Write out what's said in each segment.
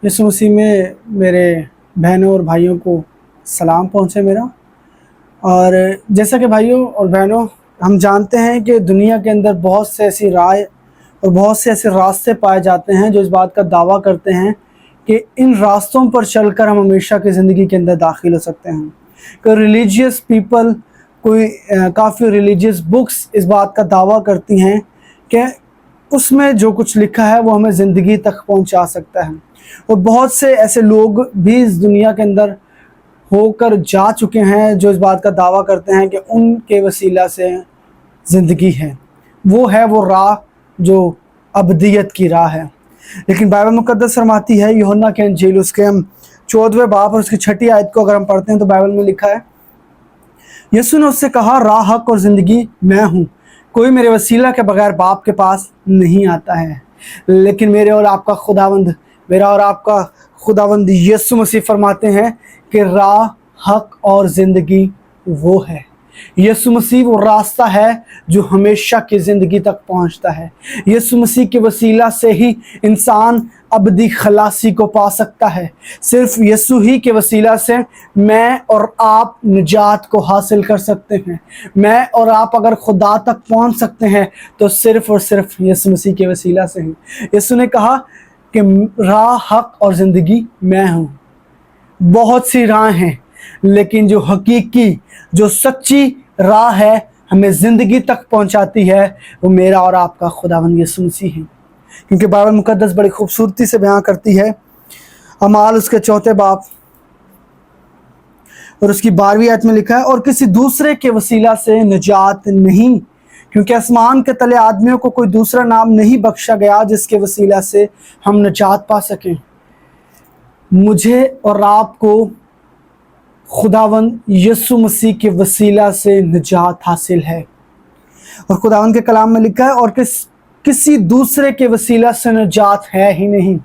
यीशु मसीह में मेरे बहनों और भाइयों को सलाम पहुँचे मेरा। और जैसा कि भाइयों और बहनों, हम जानते हैं कि दुनिया के अंदर बहुत से ऐसी राय और बहुत से ऐसे रास्ते पाए जाते हैं जो इस बात का दावा करते हैं कि इन रास्तों पर चलकर हम हमेशा की ज़िंदगी के अंदर दाखिल हो सकते हैं। कोई रिलीजियस पीपल, कोई काफ़ी रिलीजियस बुक्स इस बात का दावा करती हैं कि उसमें जो कुछ लिखा है वो हमें ज़िंदगी तक पहुंचा सकता है। और बहुत से ऐसे लोग भी इस दुनिया के अंदर होकर जा चुके हैं जो इस बात का दावा करते हैं कि उनके वसीला से ज़िंदगी है, वो राह जो अबदियत की राह है। लेकिन बाइबल मुक़द्दस फरमाती है, यूहन्ना के इंजील उसके हम 14वें बाब और उसकी 6ठी आयत को अगर हम पढ़ते हैं तो बाइबल में लिखा है, यीशु ने उससे कहा, राह, हक और ज़िंदगी मैं हूँ, कोई मेरे वसीला के बगैर बाप के पास नहीं आता है। लेकिन मेरा और आपका खुदावंद यीशु मसीह फरमाते हैं कि राह, हक और ज़िंदगी वो है। यीशु मसीह वो रास्ता है जो हमेशा की ज़िंदगी तक पहुंचता है। यीशु मसीह के वसीला से ही इंसान अबदी खलासी को पा सकता है। सिर्फ यीशु ही के वसीला से मैं और आप निजात को हासिल कर सकते हैं। मैं और आप अगर खुदा तक पहुंच सकते हैं तो सिर्फ और सिर्फ यीशु मसीह के वसीला से ही। यीशु ने कहा कि राह, हक और ज़िंदगी मैं हूँ। बहुत सी राह हैं, लेकिन जो हकीकी, जो सच्ची राह है, हमें ज़िंदगी तक पहुंचाती है, वो मेरा और आपका खुदावंद यीशु मसीह है। क्योंकि बाइबल मुक़द्दस बड़ी खूबसूरती से बयां करती है, अमाल उसके 4 बाब और उसकी 12वीं आयत में लिखा है, और किसी दूसरे के वसीला से निजात नहीं, क्योंकि आसमान के तले आदमियों को कोई दूसरा नाम नहीं बख्शा गया जिसके वसीला से हम निजात पा सकें। मुझे और आपको खुदावंद यीशु मसीह के वसीला से निजात हासिल है। और खुदावंद के कलाम में लिखा है, और किसी दूसरे के वसीला से निजात है ही नहीं।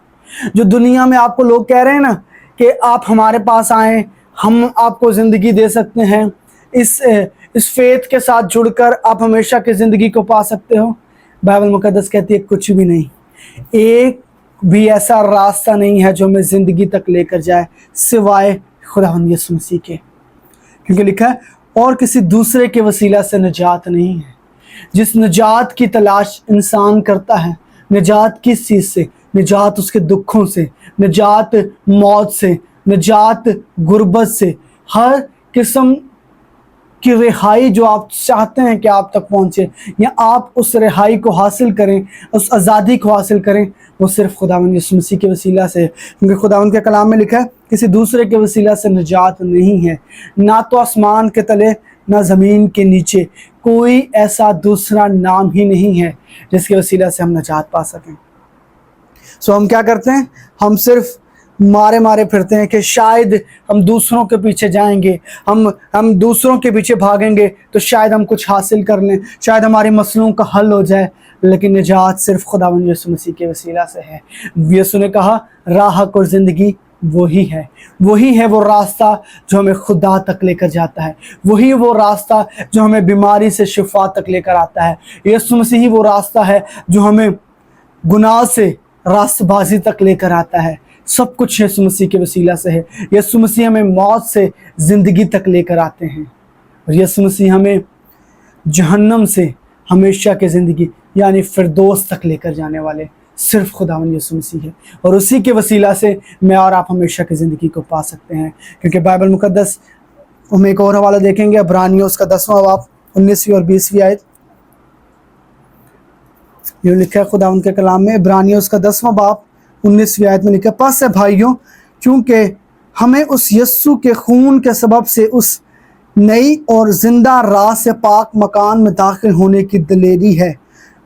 जो दुनिया में आपको लोग कह रहे हैं ना कि आप हमारे पास आएँ, हम आपको ज़िंदगी दे सकते हैं, इस फेथ के साथ जुड़कर आप हमेशा की ज़िंदगी को पा सकते हो, बाइबल मुक़द्दस कहती है कुछ भी नहीं। एक भी ऐसा रास्ता नहीं है जो हमें ज़िंदगी तक लेकर जाए सिवाय खुदावंद यीशु मसीह के। क्योंकि लिखा है, और किसी दूसरे के वसीला से निजात नहीं है। जिस निजात की तलाश इंसान करता है, निजात किस चीज़ से? निजात उसके दुखों से, निजात मौत से, निजात गुर्बत से, हर किस्म की रिहाई जो आप चाहते हैं कि आप तक पहुँचे या आप उस रिहाई को हासिल करें, उस आज़ादी को हासिल करें, वो सिर्फ खुदावंद यीशु मसीह के वसीला से। क्योंकि खुदावंद के कलाम में लिखा है, किसी दूसरे के वसीला से निजात नहीं है, ना तो आसमान के तले ना ज़मीन के नीचे कोई ऐसा दूसरा नाम ही नहीं है जिसके वसीला से हम निजात पा सकें। सो हम क्या करते हैं? हम सिर्फ मारे फिरते हैं कि शायद हम दूसरों के पीछे जाएंगे, हम दूसरों के पीछे भागेंगे तो शायद हम कुछ हासिल कर लें, शायद हमारे मसलों का हल हो जाए। लेकिन निजात सिर्फ खुदावंद यीशु मसीह के वसीला से है। यीशु ने कहा, राह, हक और ज़िंदगी वही है वो रास्ता जो हमें खुदा तक लेकर जाता है। वही वो रास्ता जो हमें बीमारी से शिफा तक लेकर आता है। यीशु मसीह ही वो रास्ता है जो हमें गुनाह से रास्तबाजी तक लेकर आता है। सब कुछ यीशु मसीह के वसीला से है। यीशु मसीह हमें मौत से ज़िंदगी तक लेकर आते हैं, और यीशु मसीह हमें जहन्नम से हमेशा की ज़िंदगी यानी फिरदौस तक लेकर जाने वाले सिर्फ खुदावंद यीशु मसीह है। और उसी के वसीला से मैं और आप हमेशा की ज़िंदगी को पा सकते हैं। क्योंकि बाइबल मुक़द्दस, हम एक और हवाला देखेंगे, इब्रानियों उसका 10वां बाब 19वीं और 20वीं आयत। ये लिखा है खुदावंद के कलाम में, इब्रानियों उसका 10वां बाब 19वीं आयत में लिखा है, पास है भाइयों, क्योंकि हमें उस यस्सु के खून के सबब से उस नई और ज़िंदा राह से पाक मकान में दाखिल होने की दिलेरी है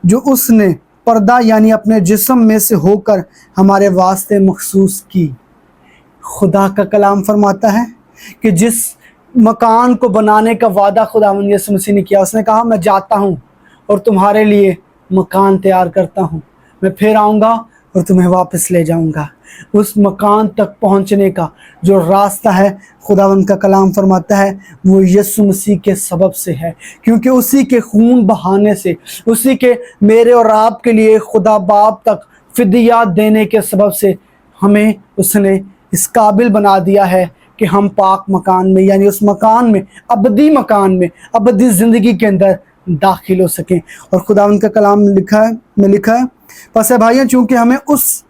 जो उसने पर्दा यानी अपने जिस्म में से होकर हमारे वास्ते मखसूस की। खुदा का कलाम फरमाता है कि जिस मकान को बनाने का वादा खुदावंद यीशु मसीह ने किया, उसने कहा, मैं जाता हूँ और तुम्हारे लिए मकान तैयार करता हूँ, मैं फिर आऊँगा और तुम्हें वापस ले जाऊँगा। उस मकान तक पहुँचने का जो रास्ता है, खुदावंद का कलाम फरमाता है, वो यीशु मसीह के सबब से है। क्योंकि उसी के खून बहाने से, उसी के मेरे और आपके लिए खुदा बाप तक फिदिया देने के सबब से ہمیں اس نے اس قابل بنا دیا ہے کہ ہم پاک مکان میں یعنی اس مکان میں ابدی مکان میں ابدی زندگی کے اندر داخل ہو سکیں۔ اور خداوند کا کلام لکھا ہے پس اے بھائیوں چونکہ ہمیں اس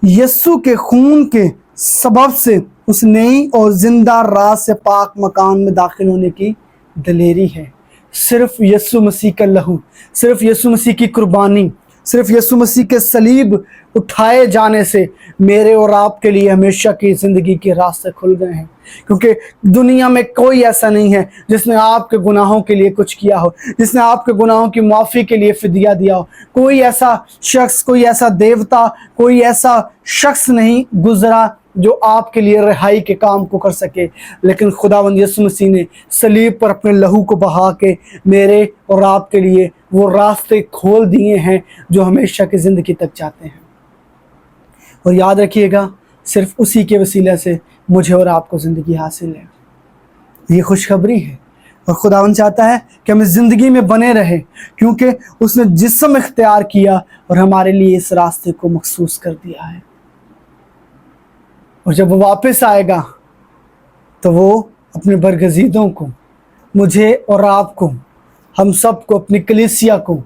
یسوع کے خون کے سبب سے اس نئی اور زندہ راہ سے پاک مکان میں داخل ہونے کی دلیری ہے۔ صرف یسوع مسیح کا لہو، صرف یسوع مسیح کی قربانی، صرف یسوع مسیح کے صلیب اٹھائے جانے سے میرے اور آپ کے لیے ہمیشہ کی زندگی کے راستے کھل گئے ہیں، کیونکہ دنیا میں کوئی ایسا نہیں ہے جس نے آپ کے گناہوں کے لیے کچھ کیا ہو، جس نے آپ کے گناہوں کی معافی کے لیے فدیہ دیا ہو۔ کوئی ایسا شخص، کوئی ایسا دیوتا، کوئی ایسا شخص نہیں گزرا جو آپ کے لیے رہائی کے کام کو کر سکے، لیکن خداوند یسوع مسیح نے صلیب پر اپنے لہو کو بہا کے میرے اور آپ کے لیے وہ راستے کھول دیے ہیں جو ہمیشہ کی زندگی تک جاتے ہیں۔ اور یاد رکھیے گا، صرف اسی کے وسیلے سے مجھے اور آپ کو زندگی حاصل ہے۔ یہ خوشخبری ہے، اور خداوند چاہتا ہے کہ ہم اس زندگی میں بنے رہیں، کیونکہ اس نے جسم اختیار کیا اور ہمارے لیے اس راستے کو مخصوص کر دیا ہے۔ اور جب وہ واپس آئے گا تو وہ اپنے برگزیدوں کو، مجھے اور آپ کو، ہم سب کو، اپنی کلیسیا کو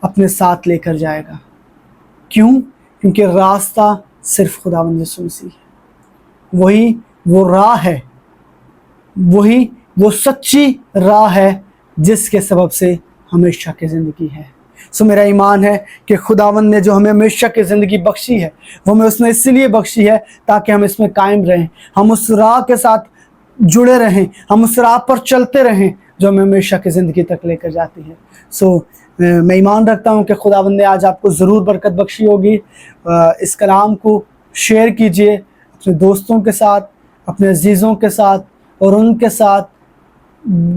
اپنے ساتھ لے کر جائے گا۔ کیوں؟ کیونکہ راستہ صرف خداوند یسوع مسیح ہے، وہی وہ راہ ہے، وہی وہ سچی راہ ہے جس کے سبب سے ہمیشہ کی زندگی ہے۔ میرا ایمان ہے کہ خداوند نے جو ہمیں ہمیشہ کی زندگی بخشی ہے وہ ہمیں اس نے اس لیے بخشی ہے تاکہ ہم اس میں قائم رہیں، ہم اس راہ کے ساتھ جڑے رہیں، ہم اس راہ پر چلتے رہیں جو ہمیں ہمیشہ کی زندگی تک لے کر جاتی ہے۔ میں ایمان رکھتا ہوں کہ خداوند نے آج آپ کو ضرور برکت بخشی ہوگی۔ اس کلام کو شیئر کیجئے اپنے دوستوں کے ساتھ، اپنے عزیزوں کے ساتھ، اور ان کے ساتھ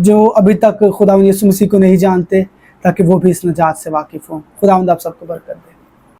جو ابھی تک خداوند یسوع مسیح کو نہیں جانتے، تاکہ وہ بھی اس نجات سے واقف ہوں۔ خداوند آپ سب کو برکت دے۔